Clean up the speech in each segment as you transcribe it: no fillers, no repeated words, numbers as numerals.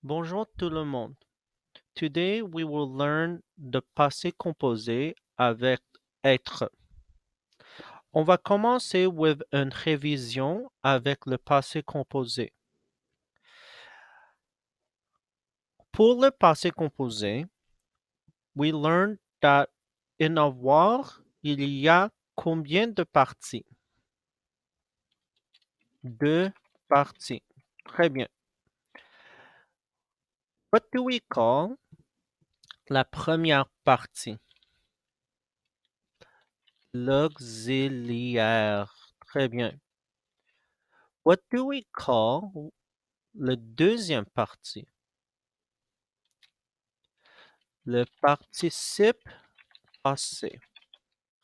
Bonjour tout le monde. Today we will learn the passé composé avec être. On va commencer with une révision avec le passé composé. Pour le passé composé, we learned that in avoir, il y a combien de parties? Deux parties. Très bien. What do we call la première partie? L'auxiliaire. Très bien. What do we call le deuxième partie? Le participe passé.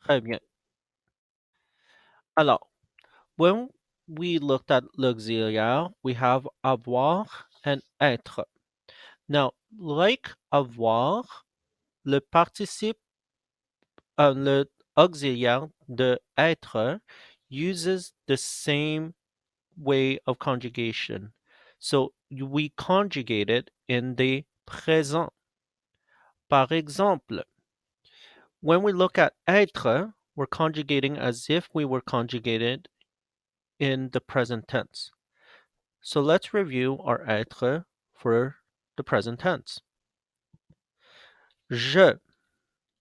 Très bien. Alors, when we looked at l'auxiliaire, we have avoir and être. Now, like avoir, le participe, le auxiliaire de être uses the same way of conjugation. So we conjugate it in the présent. Par exemple, when we look at être, we're conjugating as if we were conjugated in the present tense. So let's review our être for the present tense. Je,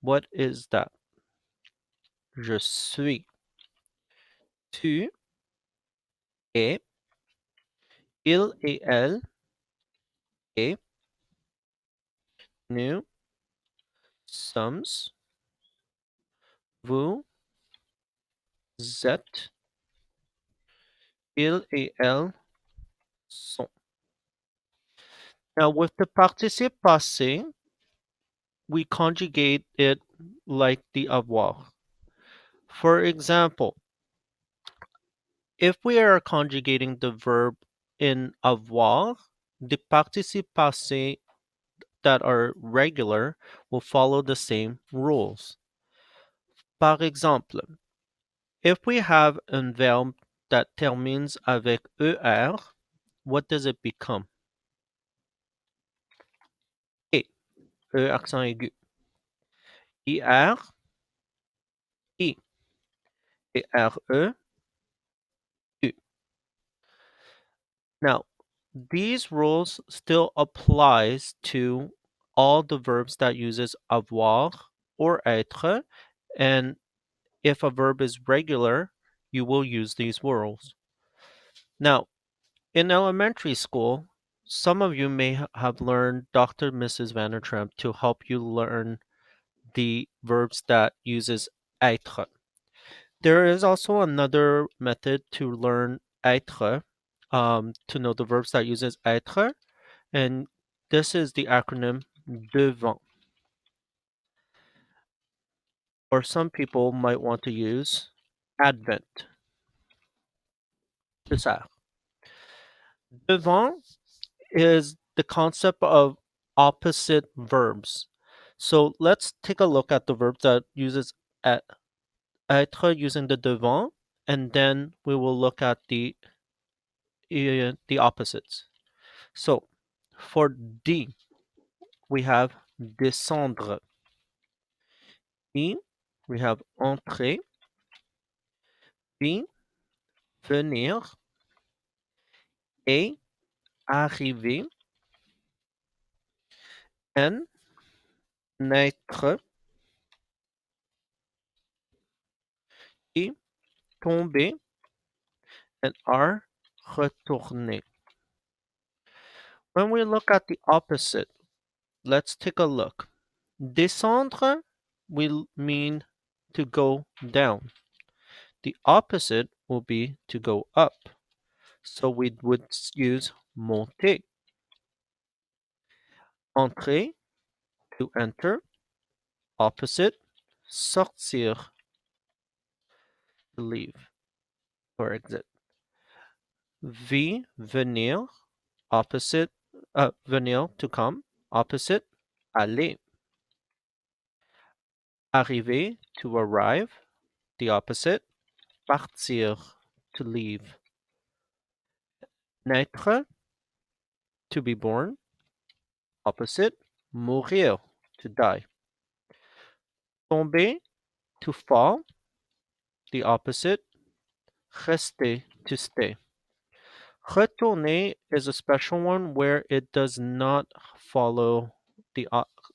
what is that? Je suis. Tu es. Il et elle est. Nous sommes. Vous êtes. Il et elle sont. Now with the participe passé, we conjugate it like the avoir. For example, if we are conjugating the verb in avoir, the participe passé that are regular will follow the same rules. Par exemple, if we have a verb that termines avec er, what does it become? Et, accent aigu. Ir, I, et re, U. Now, these rules still applies to all the verbs that uses avoir or être, and if a verb is regular, you will use these rules. Now, in elementary school, some of you may have learned Dr. Mrs. Vandertramp to help you learn the verbs that uses être. There is also another method to learn être, to know the verbs that uses être, and this is the acronym devant. Or some people might want to use advent. C'est ça. Devant is the concept of opposite verbs. So let's take a look at the verb that uses être using the devant, and then we will look at the opposites. So for D, we have descendre. E, we have entrer. B, venir. A, arriver. N, naître. I, tomber. And R, retourner. When we look at the opposite, let's take a look. Descendre will mean to go down. The opposite will be to go up. So we would use monter. Entrer, to enter. Opposite, sortir, to leave or exit. Venir, opposite, venir, to come. Opposite, aller. Arriver, to arrive. The opposite, partir, to leave. Naître, to be born. Opposite, mourir, to die. Tomber, to fall. The opposite, rester, to stay. Retourner is a special one where it does not follow the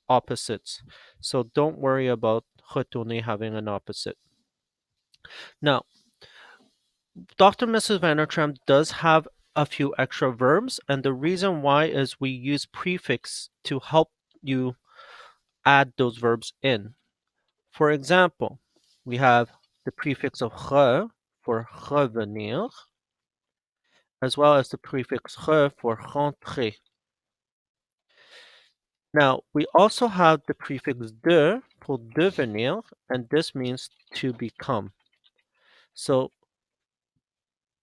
opposites. So don't worry about retourner having an opposite. Now, Dr. Mrs. Vandertram does have a few extra verbs, and the reason why is we use prefix to help you add those verbs in. For example, we have the prefix of re for revenir, as well as the prefix re for rentrer. Now, we also have the prefix de for devenir, and this means to become. So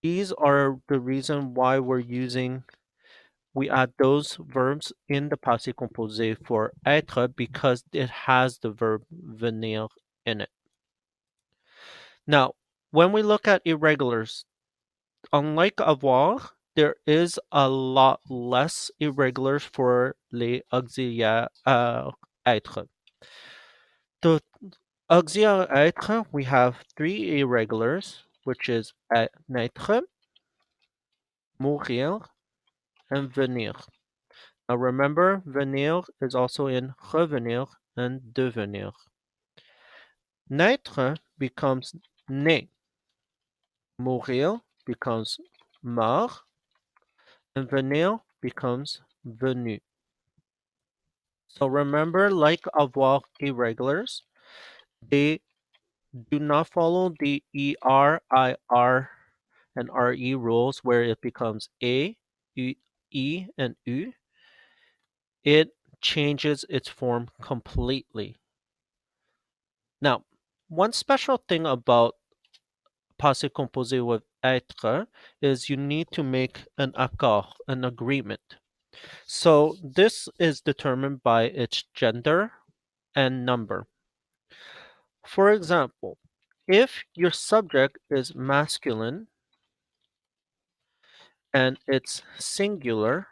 these are the reason why we add those verbs in the passé composé for être because it has the verb venir in it. Now, when we look at irregulars, unlike avoir, there is a lot less irregulars for les auxiliaires être. The auxiliary être, we have three irregulars, which is naître, mourir, and venir. Now remember, venir is also in revenir and devenir. Naître becomes né. Mourir becomes mort. And venir becomes venu. So remember, like avoir irregulars, they do not follow the ER, IR, and RE rules where it becomes A, U, E, and U. It changes its form completely. Now, one special thing about passé composé with être is you need to make an accord, an agreement. So this is determined by its gender and number. For example, if your subject is masculine and it's singular,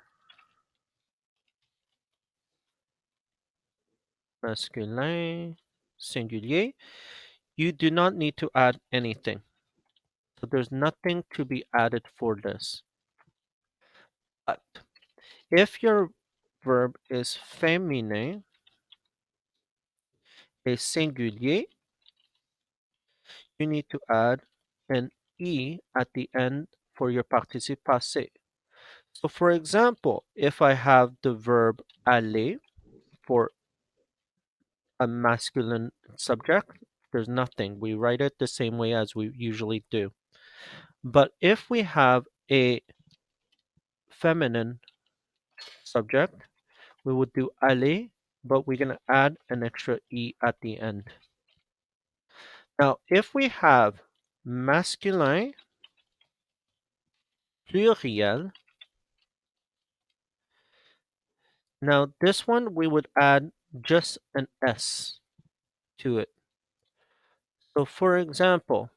masculin, singulier, you do not need to add anything. So there's nothing to be added for this. But if your verb is féminin, a singulier, you need to add an E at the end for your participe passé. So for example, if I have the verb aller for a masculine subject, there's nothing. We write it the same way as we usually do. But if we have a feminine subject, we would do aller, but we're going to add an extra E at the end. Now, if we have masculin pluriel, now this one we would add just an S to it. So for example,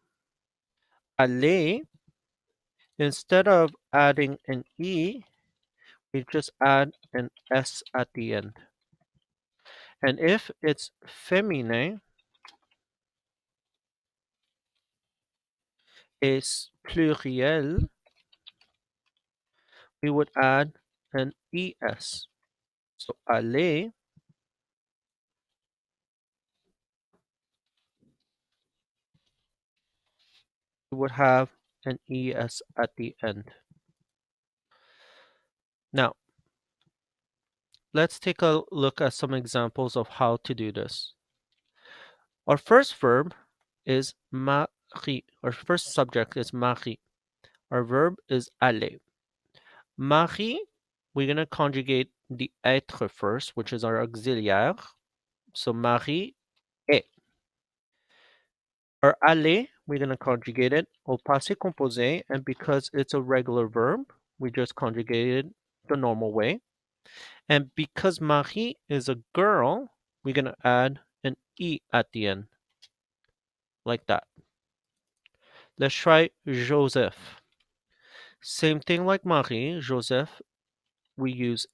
aller, instead of adding an E, we just add an S at the end. And if it's féminin, is pluriel, we would add an ES. So aller, we would have an ES at the end. Now, let's take a look at some examples of how to do this. Our first verb is Marie. Our first subject is Marie. Our verb is aller. Marie, we're going to conjugate the être first, which is our auxiliaire. So Marie est. Our aller, we're going to conjugate it au passé composé, and because it's a regular verb, we just conjugate it the normal way. And because Marie is a girl, we're going to add an E at the end, like that. Let's try Joseph. Same thing like Marie, Joseph, we use